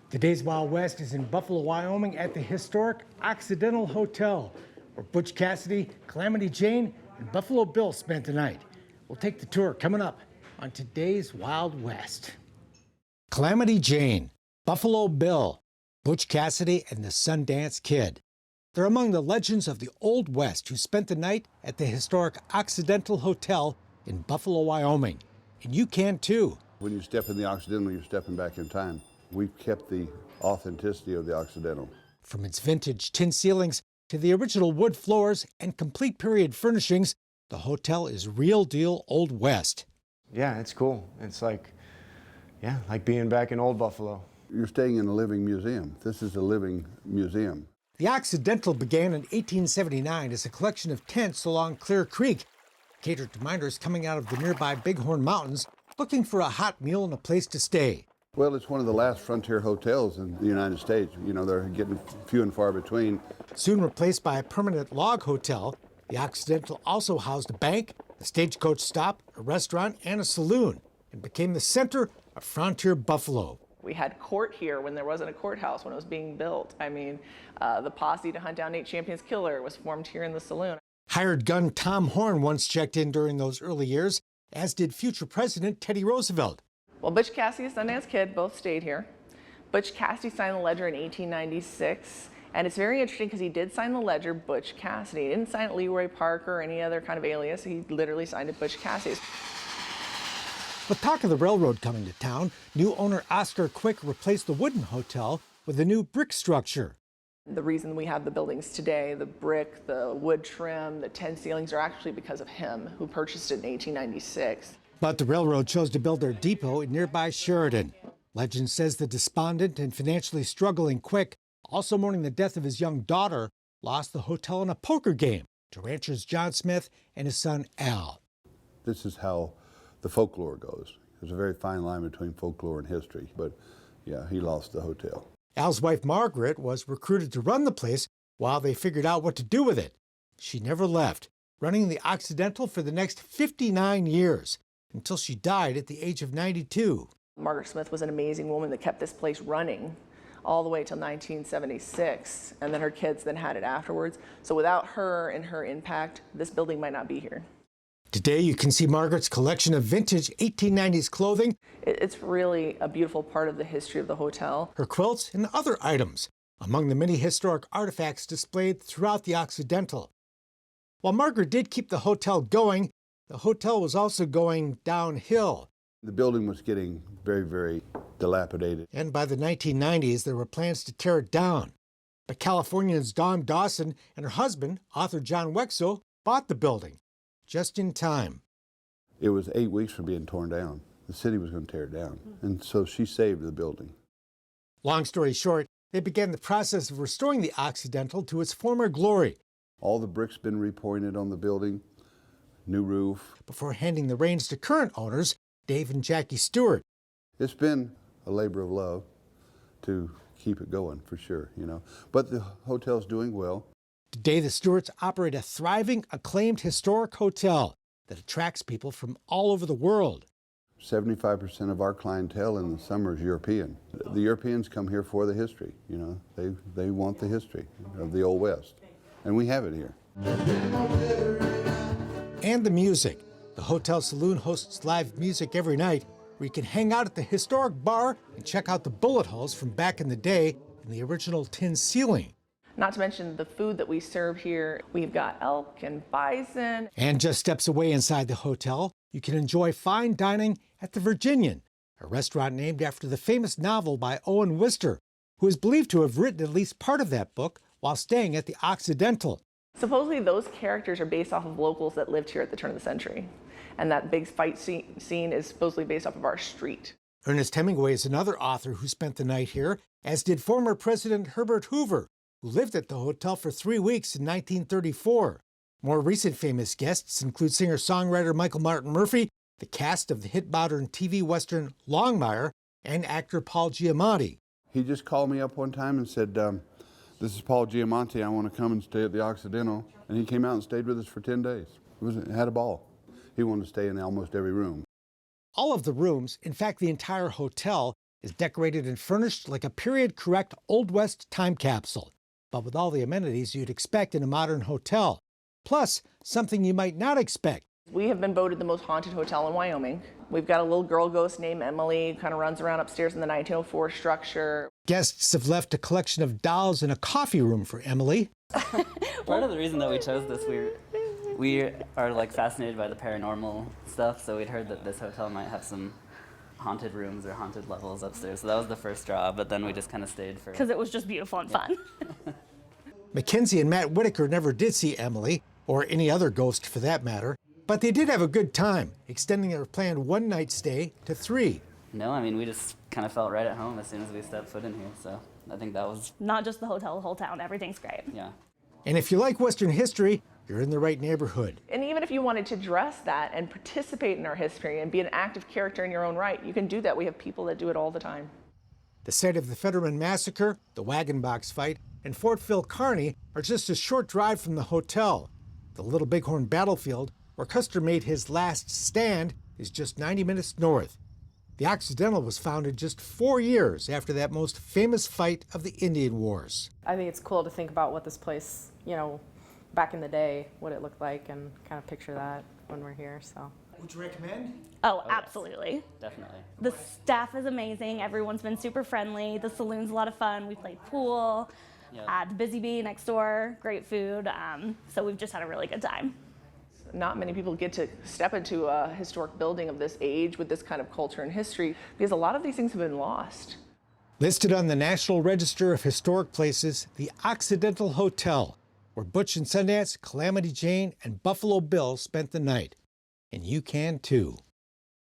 Today's Wild West is in Buffalo, Wyoming at the historic Occidental Hotel, where Butch Cassidy, Calamity Jane, and Buffalo Bill spent the night. We'll take the tour coming up on today's Wild West. Calamity Jane, Buffalo Bill, Butch Cassidy, and the Sundance Kid. They're among the legends of the Old West who spent the night at the historic Occidental Hotel in Buffalo, Wyoming. And you can too. When you step in the Occidental, you're stepping back in time. We've kept the authenticity of the Occidental. From its vintage tin ceilings to the original wood floors and complete period furnishings, the hotel is real deal Old West. Yeah, it's cool. It's like being back in old Buffalo. You're staying in a living museum. This is a living museum. The Occidental began in 1879 as a collection of tents along Clear Creek, catered to miners coming out of the nearby Bighorn Mountains looking for a hot meal and a place to stay. Well, it's one of the last frontier hotels in the United States. You know, they're getting few and far between. Soon replaced by a permanent log hotel, the Occidental also housed a bank, a stagecoach stop, a restaurant, and a saloon, and became the center of frontier Buffalo. We had court here when there wasn't a courthouse when it was being built. I mean, the posse to hunt down Nate Champion's killer was formed here in the saloon. Hired gun Tom Horn once checked in during those early years, as did future President Teddy Roosevelt. Well, Butch Cassidy and Sundance Kid both stayed here. Butch Cassidy signed the ledger in 1896, and it's very interesting because he did sign the ledger Butch Cassidy. He didn't sign it Leroy Parker or any other kind of alias. He literally signed it Butch Cassidy. With talk of the railroad coming to town, new owner Oscar Quick replaced the wooden hotel with a new brick structure. The reason we have the buildings today, the brick, the wood trim, the tin ceilings, are actually because of him, who purchased it in 1896. But the railroad chose to build their depot in nearby Sheridan. Legend says the despondent and financially struggling Quick, also mourning the death of his young daughter, lost the hotel in a poker game to ranchers John Smith and his son Al. This is how the folklore goes. There's a very fine line between folklore and history, but yeah, he lost the hotel. Al's wife Margaret was recruited to run the place while they figured out what to do with it. She never left, running the Occidental for the next 59 years. Until she died at the age of 92. Margaret Smith was an amazing woman that kept this place running all the way till 1976, and then her kids then had it afterwards. So without her and her impact, this building might not be here. Today you can see Margaret's collection of vintage 1890s clothing. It's really a beautiful part of the history of the hotel. Her quilts and other items, among the many historic artifacts displayed throughout the Occidental. While Margaret did keep the hotel going, the hotel was also going downhill. The building was getting very, very dilapidated. And by the 1990s, there were plans to tear it down. But Californians Dawn Dawson and her husband, author John Wexo, bought the building just in time. It was 8 weeks from being torn down. The city was going to tear it down. And so she saved the building. Long story short, they began the process of restoring the Occidental to its former glory. All the bricks been repointed on the building. New roof. Before handing the reins to current owners, Dave and Jackie Stewart. It's been a labor of love to keep it going, for sure, you know. But the hotel's doing well. Today, the Stewarts operate a thriving, acclaimed historic hotel that attracts people from all over the world. 75% of our clientele in the summer is European. The Europeans come here for the history, you know. They want the history of the Old West, and we have it here. And the music. The hotel saloon hosts live music every night, where you can hang out at the historic bar and check out the bullet holes from back in the day and the original tin ceiling. Not to mention the food that we serve here. We've got elk and bison. And just steps away inside the hotel, you can enjoy fine dining at the Virginian, a restaurant named after the famous novel by Owen Wister, who is believed to have written at least part of that book while staying at the Occidental. Supposedly those characters are based off of locals that lived here at the turn of the century. And that big fight scene is supposedly based off of our street. Ernest Hemingway is another author who spent the night here, as did former President Herbert Hoover, who lived at the hotel for 3 weeks in 1934. More recent famous guests include singer-songwriter Michael Martin Murphey, the cast of the hit modern TV western Longmire, and actor Paul Giamatti. He just called me up one time and said, this is Paul Giamatti, I want to come and stay at the Occidental. And he came out and stayed with us for 10 days. Had a ball. He wanted to stay in almost every room. All of the rooms, in fact the entire hotel, is decorated and furnished like a period-correct Old West time capsule, but with all the amenities you'd expect in a modern hotel. Plus, something you might not expect. We have been voted the most haunted hotel in Wyoming. We've got a little girl ghost named Emily, kind of runs around upstairs in the 1904 structure. Guests have left a collection of dolls in a coffee room for Emily. Part of the reason that we chose this, we are like fascinated by the paranormal stuff, so we'd heard that this hotel might have some haunted rooms or haunted levels upstairs. So that was the first draw, but then we just kind of stayed for... Because it was just beautiful and fun. Mackenzie and Matt Whitaker never did see Emily, or any other ghost for that matter, but they did have a good time, extending their planned one-night stay to 3. No, I mean, we just kind of felt right at home as soon as we stepped foot in here, so I think that was... Not just the hotel, the whole town, everything's great. Yeah. And if you like Western history, you're in the right neighborhood. And even if you wanted to dress that and participate in our history and be an active character in your own right, you can do that. We have people that do it all the time. The site of the Fetterman Massacre, the Wagon Box Fight, and Fort Phil Kearny are just a short drive from the hotel. The Little Bighorn Battlefield, where Custer made his last stand, is just 90 minutes north. The Occidental was founded just 4 years after that most famous fight of the Indian Wars. I think it's cool to think about what this place, back in the day, what it looked like, and kind of picture that when we're here, so. Would you recommend? Oh, absolutely. Definitely. The staff is amazing. Everyone's been super friendly. The saloon's a lot of fun. We played pool. Yep. The Busy Bee next door, great food. So we've just had a really good time. Not many people get to step into a historic building of this age with this kind of culture and history, because a lot of these things have been lost. Listed on the National Register of Historic Places, the Occidental Hotel, where Butch and Sundance, Calamity Jane, and Buffalo Bill spent the night. And you can too.